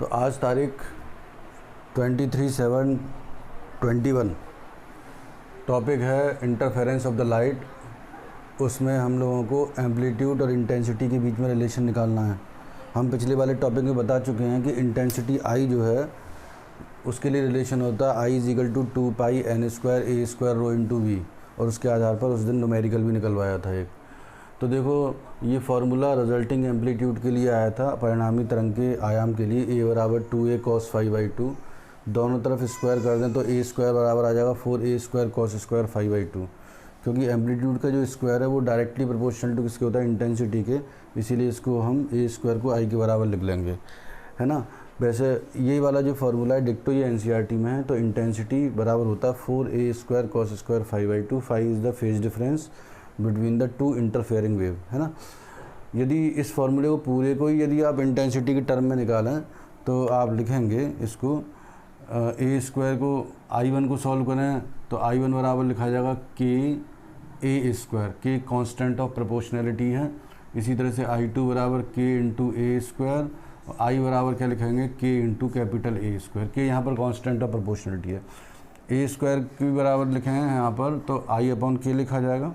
तो आज तारीख 23/7/21, टॉपिक है इंटरफेरेंस ऑफ द लाइट। उसमें हम लोगों को एम्पलीट्यूड और इंटेंसिटी के बीच में रिलेशन निकालना है। हम पिछले वाले टॉपिक में बता चुके हैं कि इंटेंसिटी आई जो है उसके लिए रिलेशन होता है I = 2 pi n² a² rho into V, और उसके आधार पर उस दिन न्यूमेरिकल भी निकलवाया था एक। तो देखो ये फार्मूला रिजल्टिंग एम्पलीट्यूड के लिए आया था, परिणामी तरंग के आयाम के लिए a = 2a cos φ/2। दोनों तरफ स्क्वायर कर दें तो a² बराबर आ जाएगा 4a² cos² φ/2। क्योंकि एम्पलीट्यूड का जो स्क्वायर है वो डायरेक्टली प्रोपोर्शनल टू किसके होता है, इंटेंसिटी के, इसीलिए इसको हम a² को I के बराबर लिख लेंगे, है ना। वैसे यही वाला जो फार्मूला है डिक्टो ये NCERT में है। तो इंटेंसिटी बराबर होता है 4a² cos² φ/2। φ is the phase difference between the two interfering wave, है ना। यदि इस फार्मूले को पूरे को ही यदि आप इंटेंसिटी के टर्म में निकालें तो आप लिखेंगे इसको a² को I1 को सॉल्व करें तो I1 बराबर लिखा जाएगा k a², k constant of proportionality है। इसी तरह से I2 बराबर k इंटू a², और I बराबर क्या लिखेंगे k into capital A²। k यहाँ पर कांस्टेंट ऑफ प्रोपोर्शनैलिटी है। a² की बराबर लिखेंगे यहाँ पर तो I/k लिखा जाएगा।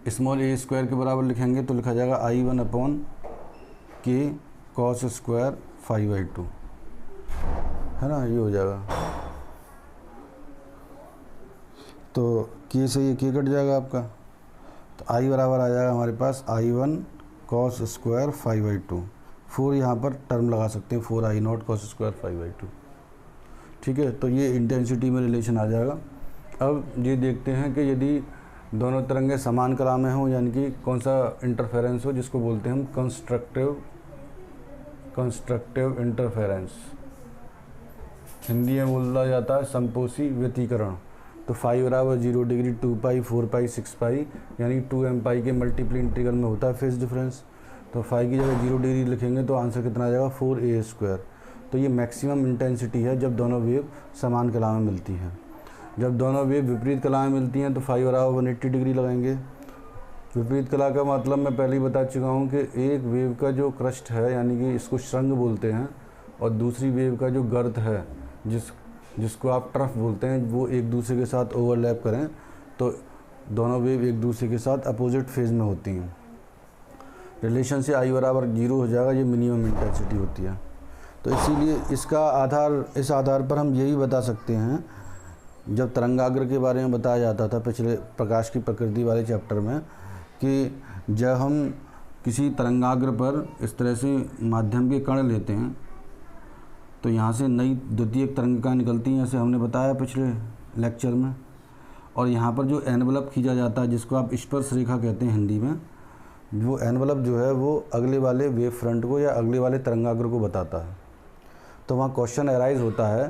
स्मॉल a² के बराबर लिखेंगे तो लिखा जाएगा I1/k cos² φ/2, है ना। ये हो जाएगा तो k से ये k कट जाएगा आपका, तो I बराबर आ जाएगा हमारे पास I1 cos² φ/2। 4 यहाँ पर टर्म लगा सकते हैं, 4I0 cos² φ/2, ठीक है। तो ये इंटेंसिटी में रिलेशन आ जाएगा। अब ये देखते हैं कि यदि दोनों तरंगें समान कला में हों, यानी कि कौन सा इंटरफेरेंस हो, जिसको बोलते हैं हम कंस्ट्रक्टिव इंटरफेरेंस, हिंदी में बोला जाता है समपोषी व्यतिकरण। तो φ बराबर 0 डिग्री 2 पाई 4 पाई 6 पाई यानी 2m के मल्टीपल इंटीग्रल में होता है फेज डिफरेंस। तो φ की जगह 0 डिग्री लिखेंगे तो आंसर कितना आ जाएगा 4a²। तो ये मैक्सिमम इंटेंसिटी है जब दोनों वेव समान कला में मिलती हैं। जब दोनों वेव विपरीत कला में मिलती हैं तो φ बराबर 180 डिग्री लगाएंगे। विपरीत कला का मतलब मैं पहले ही बता चुका हूँ कि एक वेव का जो क्रस्ट है यानी कि इसको श्रृंग बोलते हैं, और दूसरी वेव का जो गर्त है जिसको आप ट्रफ बोलते हैं, वो एक दूसरे के साथ ओवरलैप करें तो दोनों वेव एक दूसरे के साथ अपोजिट फेज में होती हैं। रिलेशन से I बराबर 0 हो जाएगा, ये मिनिमम इंटेंसिटी होती है। तो इसीलिए इस आधार पर हम यही बता सकते हैं, जब तरंगाग्र के बारे में बताया जाता था पिछले प्रकाश की प्रकृति वाले चैप्टर में, कि जब हम किसी तरंगाग्र पर इस तरह से माध्यम के कण लेते हैं तो यहाँ से नई द्वितीयक तरंगिका निकलती हैं, जैसे हमने बताया पिछले लेक्चर में। और यहाँ पर जो एनवलप खींचा जाता है, जिसको आप स्पर्श रेखा कहते हैं हिंदी में, वो एनवलप जो है वो अगले वाले वेव फ्रंट को या अगले वाले तरंगाग्र को बताता है। तो वहाँ क्वेश्चन अराइज होता है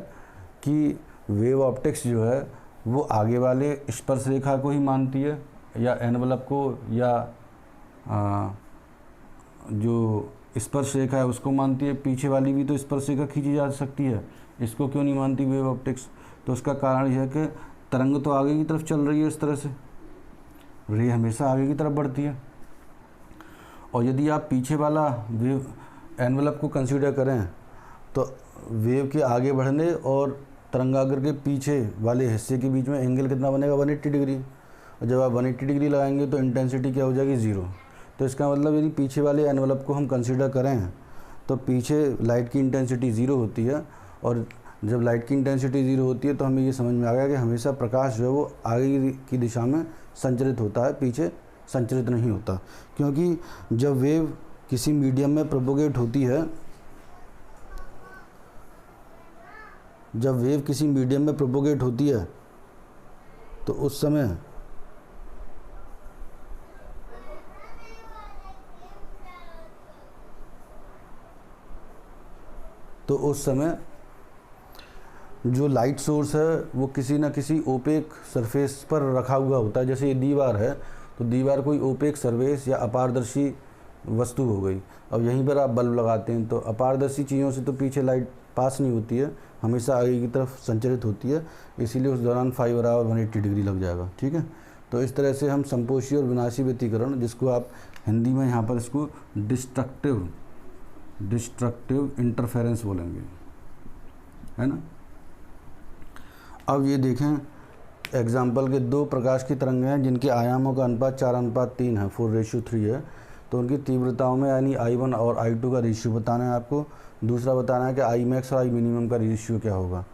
कि वेव ऑप्टिक्स जो है वो आगे वाले स्पर्श रेखा को ही मानती है या एनवलप को, या जो स्पर्श रेखा है उसको मानती है। पीछे वाली भी तो स्पर्श रेखा खींची जा सकती है, इसको क्यों नहीं मानती वेव ऑप्टिक्स? तो उसका कारण यह है कि तरंग तो आगे की तरफ चल रही है, इस तरह से रे हमेशा आगे की तरफ बढ़ती है। और यदि आप पीछे वाला वेव एनवलप को कंसीडर करें तो वेव के आगे बढ़ने और तरंगाग्र के पीछे वाले हिस्से के बीच में एंगल कितना बनेगा, 180 डिग्री। और जब आप 180 डिग्री लगाएंगे तो इंटेंसिटी क्या हो जाएगी, 0। तो इसका मतलब यदि पीछे वाले एनवलप को हम कंसीडर करें तो पीछे लाइट की इंटेंसिटी 0 होती है, और जब लाइट की इंटेंसिटी 0 होती है तो हमें ये समझ में आ गया कि हमेशा प्रकाश जो है वो आगे की दिशा में संचरित होता है, पीछे संचरित नहीं होता। क्योंकि जब वेव किसी मीडियम में प्रोपोगेट होती है, तो उस समय जो लाइट सोर्स है वो किसी न किसी ओपेक सरफेस पर रखा हुआ होता है। जैसे ये दीवार है तो दीवार कोई ओपेक सरफेस या अपारदर्शी वस्तु हो गई। अब यहीं पर आप बल्ब लगाते हैं तो अपारदर्शी चीज़ों से तो पीछे लाइट पास नहीं होती है, हमेशा आगे की तरफ संचरित होती है, इसीलिए उस दौरान φ बराबर 180 डिग्री लग जाएगा। ठीक है, तो इस तरह से हम संपोषी और विनाशी व्यतिकरण, जिसको आप हिंदी में यहाँ पर इसको डिस्ट्रक्टिव डिस्ट्रक्टिव इंटरफेरेंस बोलेंगे, है ना। अब ये देखें एग्जाम्पल के दो प्रकाश की तरंगें हैं जिनके आयामों का अनुपात 4:3 है, 4:3 है। तो उनकी तीव्रताओं में यानी I1 और I2 का रेशियो बताना है आपको। दूसरा बताना है कि I max और I minimum का रेशियो क्या होगा।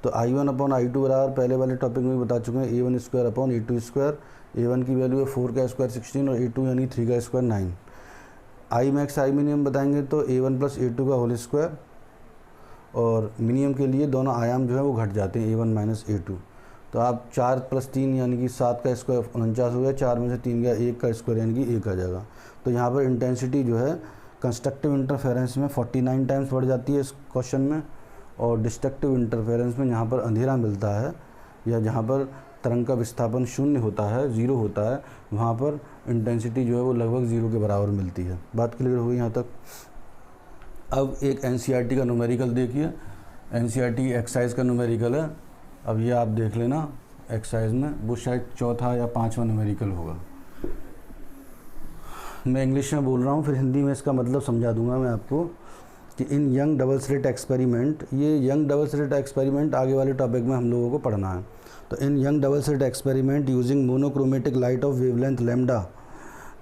तो I1/I2 बराबर पहले वाले टॉपिक में भी बता चुके हैं A1² A1 की वैल्यू है 4 का स्क्वायर 16 और A2 यानी 3 का square 9। I max I minimum बताएंगे तो A1 + A2 का होल स्क्वायर, और मिनिमम के लिए दोनों आयाम जो है वो घट जाते हैं A1 - A2। तो आप 4 + 3 यानी कि 7 का स्क्वायर 49 हो गया, 4 में से 3 गया 1 का स्क्वायर यानी कि 1 आ जाएगा। तो यहाँ पर इंटेंसिटी जो है कंस्ट्रक्टिव इंटरफेरेंस में 49 टाइम्स बढ़ जाती है इस क्वेश्चन में, और डिस्ट्रक्टिव इंटरफेरेंस में जहाँ पर अंधेरा मिलता है या जहाँ पर तरंग का विस्थापन 0 होता है, 0 होता है, वहाँ पर इंटेंसिटी जो है वो लगभग 0 के बराबर मिलती है। बात क्लियर हुई यहाँ तक। अब एक NCERT का न्यूमेरिकल देखिए, NCERT की एक्सरसाइज का न्यूमेरिकल है। अब ये आप देख लेना एक्सरसाइज में, वो शायद चौथा या पांचवा न्यूमेरिकल होगा। मैं इंग्लिश में बोल रहा हूँ, फिर हिंदी में इसका मतलब समझा दूंगा मैं आपको कि इन यंग डबल स्लिट एक्सपेरिमेंट, ये यंग डबल स्लिट एक्सपेरिमेंट आगे वाले टॉपिक में हम लोगों को पढ़ना है। तो in Young double slit experiment using monochromatic light of wavelength lambda,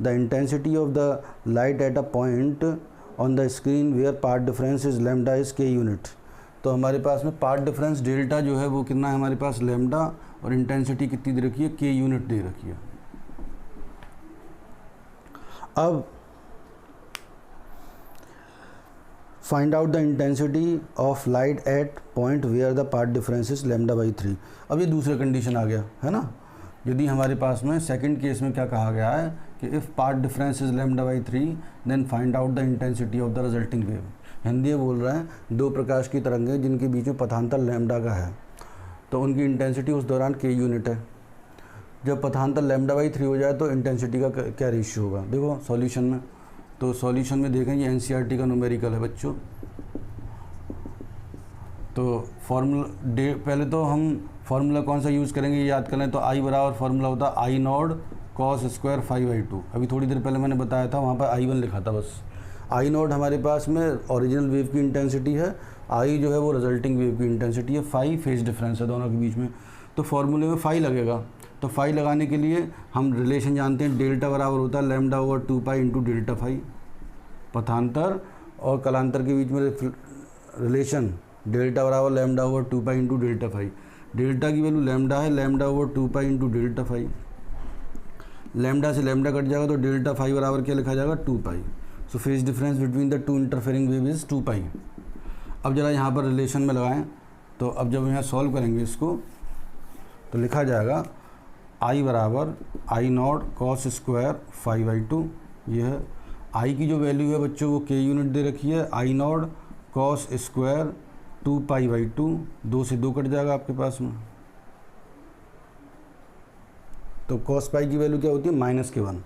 the intensity of the light at a point on the screen where part difference is lambda is K unit. तो हमारे पास में पार्ट डिफरेंस डेल्टा जो है वो कितना है हमारे पास lambda, और इंटेंसिटी कितनी दे रखी है, के यूनिट दे रखी है। अब find out the intensity of light at point where the part difference is λ/3। अब ये दूसरा कंडीशन आ गया है ना। यदि हमारे पास में सेकंड केस में क्या कहा गया है कि if part difference is λ/3 then find out the intensity of the resulting wave. Hindi में बोल रहे हैं दो प्रकाश की तरंगें जिनके बीच में पथांतर लैम्डा का है, तो उनकी इंटेंसिटी उस दौरान के यूनिट है। जब पथांतर λ/3 हो जाए तो इंटेंसिटी का क्या रेशियो होगा, देखो सॉल्यूशन में। तो सॉल्यूशन में देखें ये NCERT का न्यूमेरिकल है बच्चों। तो फॉर्मूला पहले तो हम फार्मूला कौन सा यूज़ करेंगे ये याद कर लें। तो I बराबर फार्मूला होता है I0 cos स्क्वायर 5/2। अभी थोड़ी देर पहले मैंने बताया था, वहाँ पर I1 लिखा था बस। I0 हमारे पास में ओरिजिनल वेव की इंटेंसिटी है, I जो है वो रिजल्टिंग वेव की इंटेंसिटी है, 5 फेज डिफरेंस है दोनों के बीच में। तो फार्मूले में 5 लगेगा। तो 5 लगाने के लिए हम रिलेशन जानते हैं, डेल्टा बराबर होता है λ/2π इंटू डेल्टा 5। पथांतर और कलांतर के बीच में रिलेशन डेल्टा बराबर λ/2π इंटू डेल्टा 5। डेल्टा की वैल्यू लैम्डा है, λ/2π इंटू डेल्टा 5। लैम्डा से लैम्डा कट जाएगा तो डेल्टा 5 बराबर क्या लिखा जाएगा 2π। So phase difference between the two interfering wave is 2π। अब जरा यहाँ पर रिलेशन में लगाएं, तो अब जब यहाँ सॉल्व करेंगे इसको तो लिखा जाएगा I बराबर I0 cos स्क्वायर 5/2। ये है I की जो वैल्यू है बच्चों वो के यूनिट दे रखी है, I0 cos स्क्वायर 2π/2, 2 से 2 कट जाएगा आपके पास में। तो cos पाई की वैल्यू क्या होती है -1।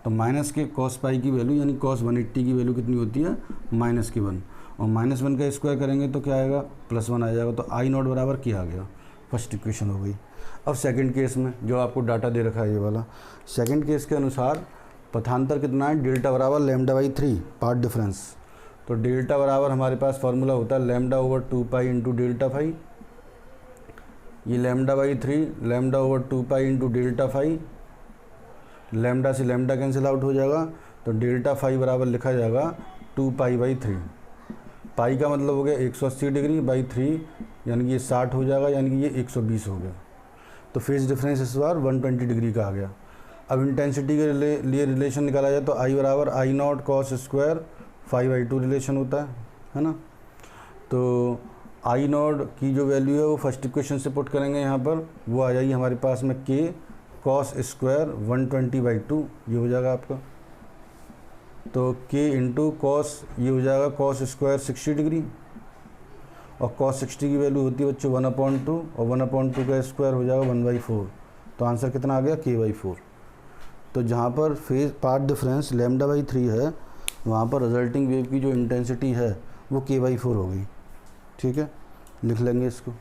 तो माइनस के cos पाई की वैल्यू यानी cos 180 की वैल्यू कितनी होती है -1, और -1 का स्क्वायर करेंगे तो क्या आएगा +1 आ जाएगा। तो I0 बराबर क्या आ गया, फर्स्ट इक्वेशन हो गई। अब सेकंड केस में जो आपको डाटा दे रखा है ये वाला, सेकंड केस के अनुसार पथांतर कितना है, डेल्टा बराबर λ/3 पार्ट डिफरेंस। तो डेल्टा बराबर हमारे पास फार्मूला होता है λ/2π इंटू डेल्टा 5। ये λ/3 λ/2π इंटू डेल्टा 5, लैम्डा से लैम्डा कैंसिल आउट हो जाएगा। तो डेल्टा 5 बराबर लिखा जाएगा 2π/3। पाई का मतलब हो गया 180 डिग्री बाई 3 यानी कि ये 60 हो जाएगा, यानी कि ये 120 हो गया। तो फेज डिफरेंस इस बार 120 डिग्री का आ गया। अब इंटेंसिटी के लिए रिलेशन निकाला जाए तो I बराबर I0 cos स्क्वायर 5/2 रिलेशन होता है ना। तो I0 की जो वैल्यू है वो फर्स्ट इक्वेशन से पुट करेंगे यहाँ पर, वो आ जाएगी हमारे पास में K cos स्क्वायर 120/2, ये हो जाएगा आपका। तो K इंटू कॉस ये हो जाएगा cos स्क्वायर 60 डिग्री, और cos 60 की वैल्यू होती है बच्चों 1/2, और 1/2 का स्क्वायर हो जाएगा 1/4। तो आंसर कितना आ गया K/4। तो जहाँ पर फेज पार्ट डिफरेंस λ/3 है, वहाँ पर रिजल्टिंग वेव की जो इंटेंसिटी है वो K/4 होगी। ठीक है, लिख लेंगे इसको।